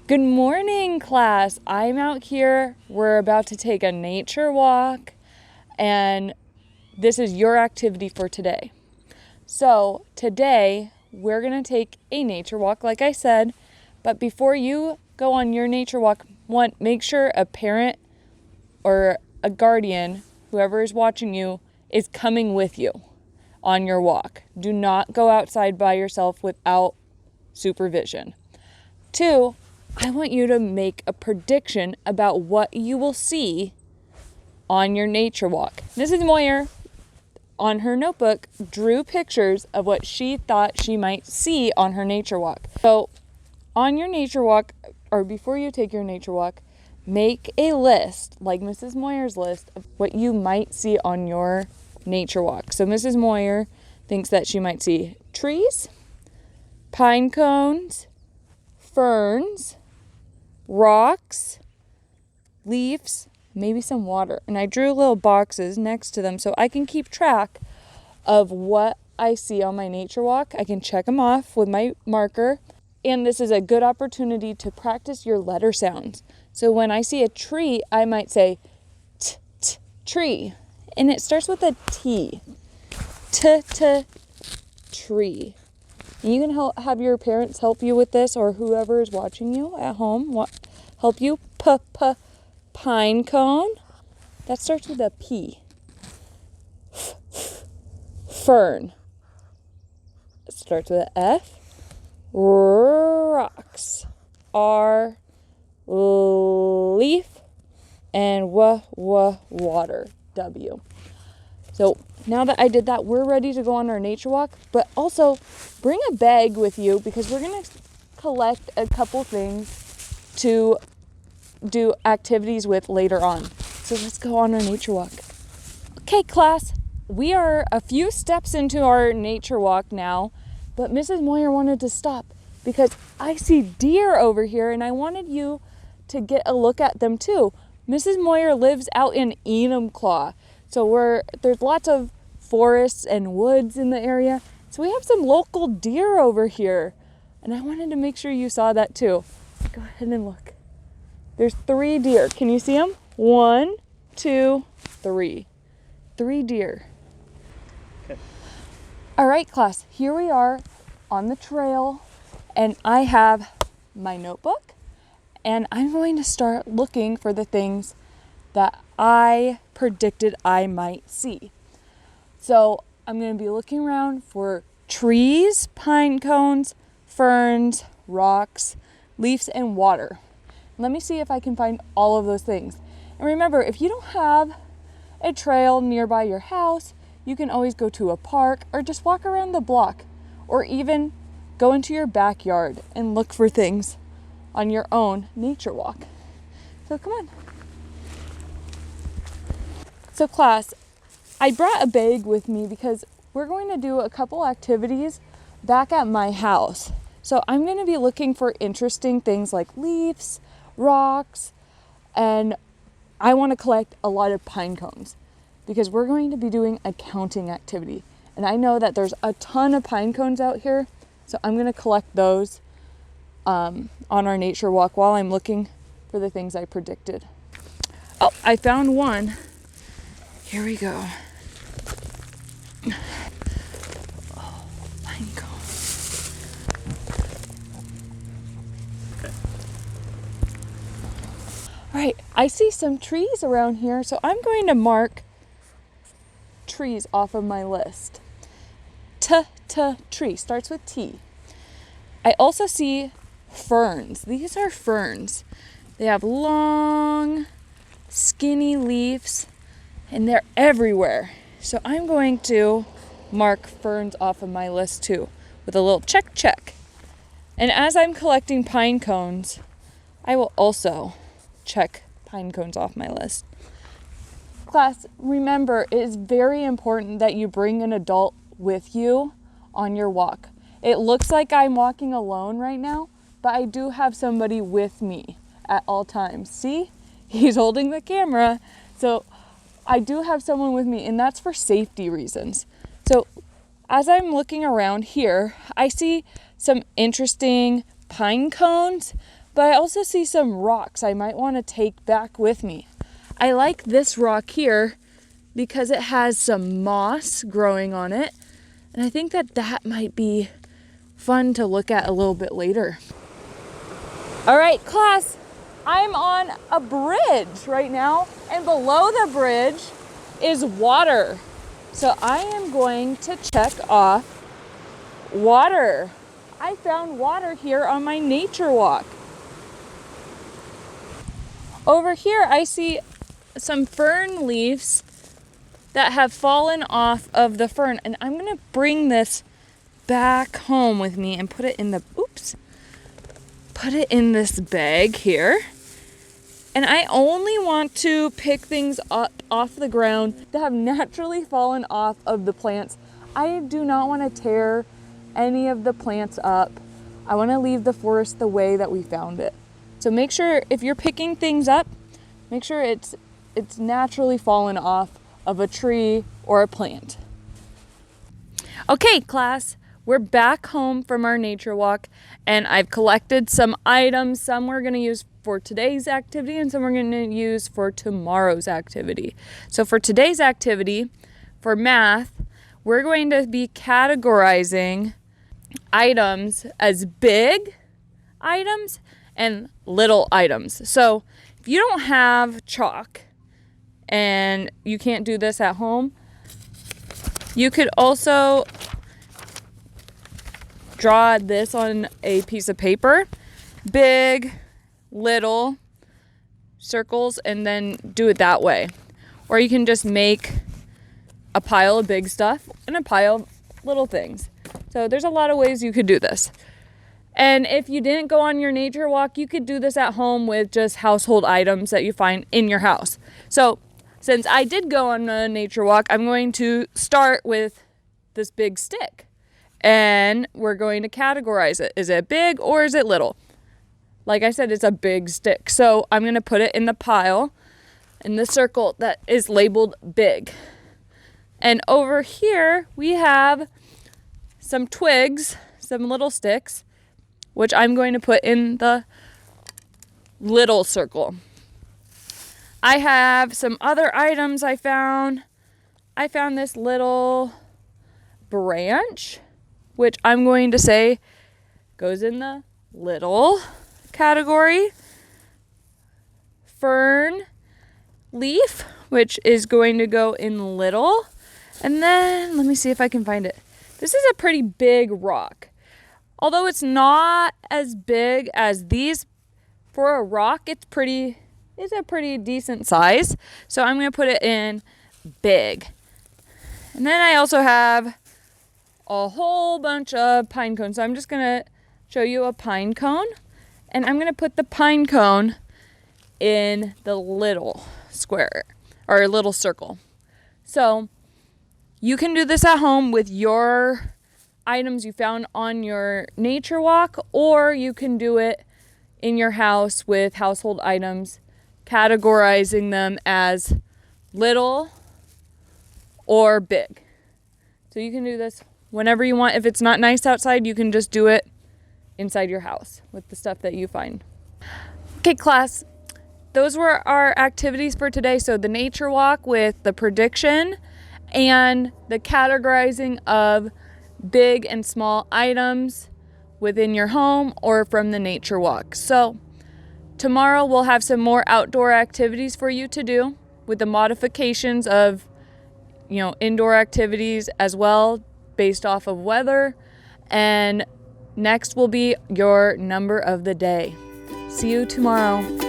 Good morning, class. I'm out here. We're about to take a nature walk, and this is your activity for today. So today, we're going to take a nature walk, like I said, but before you go on your nature walk, make sure a parent or a guardian, whoever is watching you, is coming with you on your walk. Do not go outside by yourself without supervision. 2, I want you to make a prediction about what you will see on your nature walk. Mrs. Moyer, on her notebook, drew pictures of what she thought she might see on her nature walk. So on your nature walk, or before you take your nature walk, make a list, like Mrs. Moyer's list, of what you might see on your nature walk. So Mrs. Moyer thinks that she might see trees, pine cones, ferns, rocks, leaves, maybe some water. And I drew little boxes next to them so I can keep track of what I see on my nature walk. I can check them off with my marker. And this is a good opportunity to practice your letter sounds. So when I see a tree, I might say t, tree. And it starts with a T. T, tree. And you can have your parents help you with this, or whoever is watching you at home help you. Pine cone. That starts with a P. Fern. It starts with an F. Rocks. R. Leaf. And water. W. So now that I did that, we're ready to go on our nature walk, but also bring a bag with you because we're going to collect a couple things to do activities with later on. So let's go on our nature walk. Okay, class, we are a few steps into our nature walk now, but Mrs. Moyer wanted to stop because I see deer over here and I wanted you to get a look at them too. Mrs. Moyer lives out in Enumclaw. So there's lots of forests and woods in the area. So we have some local deer over here. And I wanted to make sure you saw that too. Go ahead and look. There's 3 deer. Can you see them? 1, 2, 3. 3 deer. Okay. All right, class. Here we are on the trail. And I have my notebook. And I'm going to start looking for the things that I predicted I might see. So I'm going to be looking around for trees, pine cones, ferns, rocks, leaves, and water. Let me see if I can find all of those things. And remember, if you don't have a trail nearby your house, you can always go to a park or just walk around the block, or even go into your backyard and look for things on your own nature walk. So come on. So class, I brought a bag with me because we're going to do a couple activities back at my house. So I'm going to be looking for interesting things like leaves, rocks, and I want to collect a lot of pine cones because we're going to be doing a counting activity. And I know that there's a ton of pine cones out here, so I'm going to collect those on our nature walk while I'm looking for the things I predicted. Oh, I found one. Here we go. Oh, pine cone. Okay. All right, I see some trees around here, so I'm going to mark trees off of my list. Tree starts with T. I also see ferns. These are ferns. They have long, skinny leaves, and they're everywhere. So I'm going to mark ferns off of my list too, with a little check. And as I'm collecting pine cones, I will also check pine cones off my list. Class, remember, it is very important that you bring an adult with you on your walk. It looks like I'm walking alone right now, but I do have somebody with me at all times. See? He's holding the camera. So I do have someone with me, and that's for safety reasons. So as I'm looking around here, I see some interesting pine cones, but I also see some rocks I might want to take back with me. I like this rock here because it has some moss growing on it, and I think that might be fun to look at a little bit later. All right, class, I'm on a bridge right now, and below the bridge is water. So I am going to check off water. I found water here on my nature walk. Over here, I see some fern leaves that have fallen off of the fern, and I'm gonna bring this back home with me and put it in this bag here. And I only want to pick things up off the ground that have naturally fallen off of the plants. I do not want to tear any of the plants up. I want to leave the forest the way that we found it. So make sure if you're picking things up, make sure it's naturally fallen off of a tree or a plant. Okay, class, we're back home from our nature walk, and I've collected some items. Some we're going to use for today's activity and some we're going to use for tomorrow's activity. So for today's activity, for math, we're going to be categorizing items as big items and little items. So if you don't have chalk and you can't do this at home, you could also draw this on a piece of paper, big, little circles, and then do it that way. Or you can just make a pile of big stuff and a pile of little things. So there's a lot of ways you could do this. And if you didn't go on your nature walk, you could do this at home with just household items that you find in your house. So since I did go on a nature walk, I'm going to start with this big stick. And we're going to categorize it. Is it big or is it little? Like I said, it's a big stick. So I'm going to put it in the pile, in the circle that is labeled big. And over here, we have some twigs, some little sticks, which I'm going to put in the little circle. I have some other items I found. I found this little branch, which I'm going to say goes in the little category. Fern leaf, which is going to go in little. And then, let me see if I can find it. This is a pretty big rock. Although it's not as big as these, for a rock, it's a pretty decent size. So I'm going to put it in big. And then I also have a whole bunch of pine cones. So I'm just going to show you a pine cone. And I'm going to put the pine cone in the little square or little circle. So you can do this at home with your items you found on your nature walk, or you can do it in your house with household items, categorizing them as little or big. So you can do this whenever you want. If it's not nice outside, you can just do it inside your house with the stuff that you find. Okay, class, those were our activities for today. So the nature walk with the prediction and the categorizing of big and small items within your home or from the nature walk. So tomorrow we'll have some more outdoor activities for you to do with the modifications of, indoor activities as well based off of weather. And next will be your number of the day. See you tomorrow.